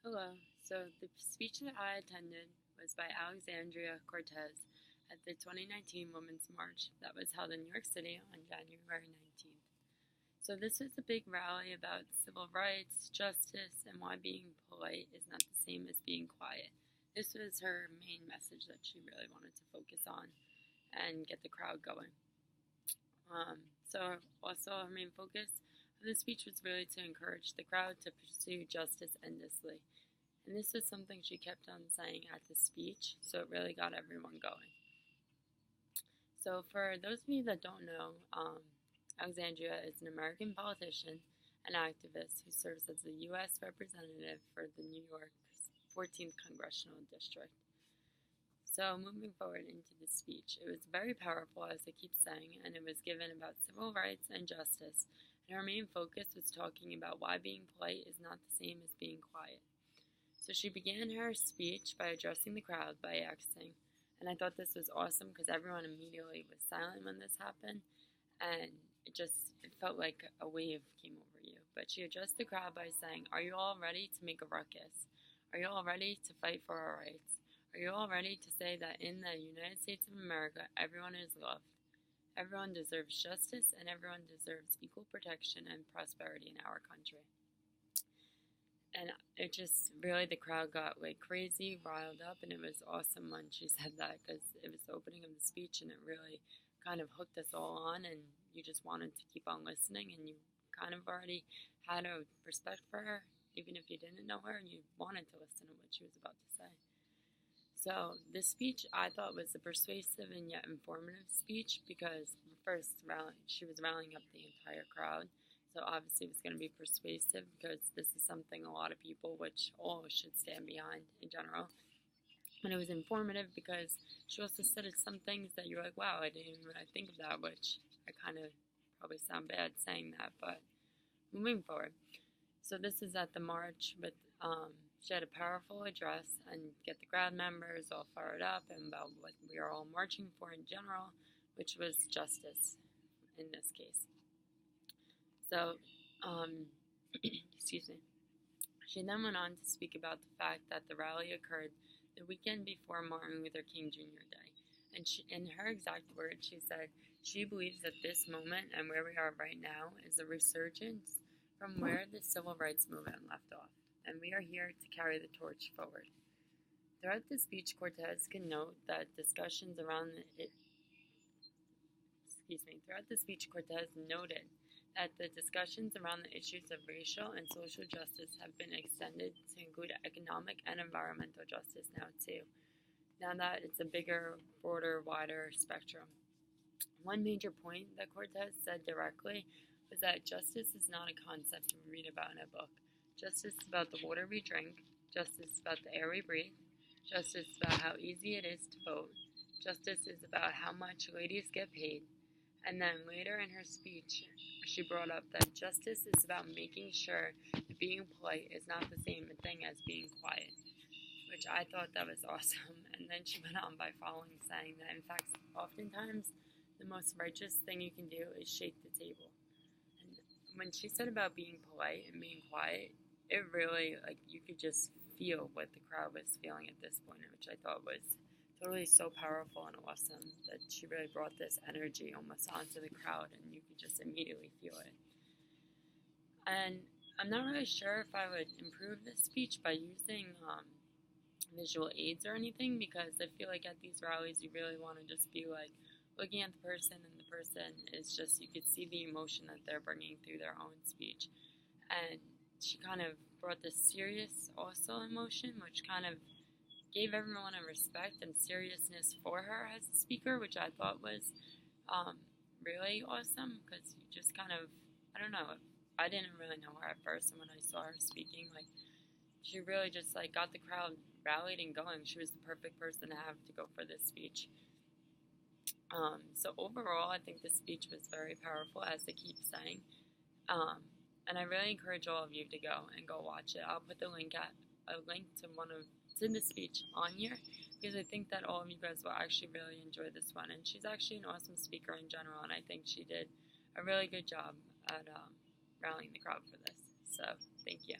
Hello. So the speech that I attended was by Alexandria Cortez at the 2019 Women's March that was held in New York City on January 19th. So this was a big rally about civil rights, justice, and why being polite is not the same as being quiet. This was her main message that she really wanted to focus on and get the crowd going. So also her main focus of the speech was really to encourage the crowd to pursue justice endlessly. And this was something she kept on saying at the speech, so it really got everyone going. So, for those of you that don't know, Alexandria is an American politician and activist who serves as the U.S. representative for the New York 14th Congressional District. So, moving forward into the speech, it was very powerful, as I keep saying, and it was given about civil rights and justice. And her main focus was talking about why being polite is not the same as being quiet. So she began her speech by addressing the crowd by asking, and I thought this was awesome because everyone immediately was silent when this happened, and it felt like a wave came over you. But she addressed the crowd by saying, "Are you all ready to make a ruckus? Are you all ready to fight for our rights? Are you all ready to say that in the United States of America, everyone is loved? Everyone deserves justice, and everyone deserves equal protection and prosperity in our country." And it just really, the crowd got like crazy, riled up, and it was awesome when she said that because it was the opening of the speech and it really kind of hooked us all on, and you just wanted to keep on listening, and you kind of already had a respect for her, even if you didn't know her, and you wanted to listen to what she was about to say. So this speech I thought was a persuasive and yet informative speech because first she was rallying up the entire crowd. So obviously it was going to be persuasive because this is something a lot of people, which all should stand behind in general. And it was informative because she also said some things that you're like, wow, I didn't even really think of that, which I kind of probably sound bad saying that, but moving forward. So this is at the march with, she had a powerful address and get the crowd members all fired up and about what we are all marching for in general, which was justice in this case. So, excuse me. She then went on to speak about the fact that the rally occurred the weekend before Martin Luther King Jr. Day. And in her exact words, she said she believes that this moment and where we are right now is a resurgence from where the civil rights movement left off. And we are here to carry the torch forward. Throughout the speech, Cortez can note that discussions around Throughout the speech, Cortez noted that the discussions around the issues of racial and social justice have been extended to include economic and environmental justice now too, now that it's a bigger, broader, wider spectrum. One major point that Cortez said directly was that justice is not a concept we read about in a book. Justice is about the water we drink, justice is about the air we breathe, justice is about how easy it is to vote, justice is about how much ladies get paid. And then later in her speech, she brought up that justice is about making sure that being polite is not the same thing as being quiet, which I thought that was awesome. And then she went on by following saying that, in fact, oftentimes the most righteous thing you can do is shake the table. And when she said about being polite and being quiet, it really, like, you could just feel what the crowd was feeling at this point, which I thought was totally so powerful and awesome that she really brought this energy almost onto the crowd, and you could just immediately feel it. And I'm not really sure if I would improve this speech by using visual aids or anything, because I feel like at these rallies you really want to just be like looking at the person, and the person is just, you could see the emotion that they're bringing through their own speech. And she kind of brought this serious also emotion, which kind of gave everyone a respect and seriousness for her as a speaker, which I thought was really awesome because you just kind of, I don't know, I didn't really know her at first, and when I saw her speaking, like, she really just like got the crowd rallied and going. She was the perfect person to have to go for this speech. So overall, I think this speech was very powerful, as I keep saying, and I really encourage all of you to go watch it. I'll put a link to the speech on here because I think that all of you guys will actually really enjoy this one. And she's actually an awesome speaker in general, and I think she did a really good job at rallying the crowd for this. So thank you.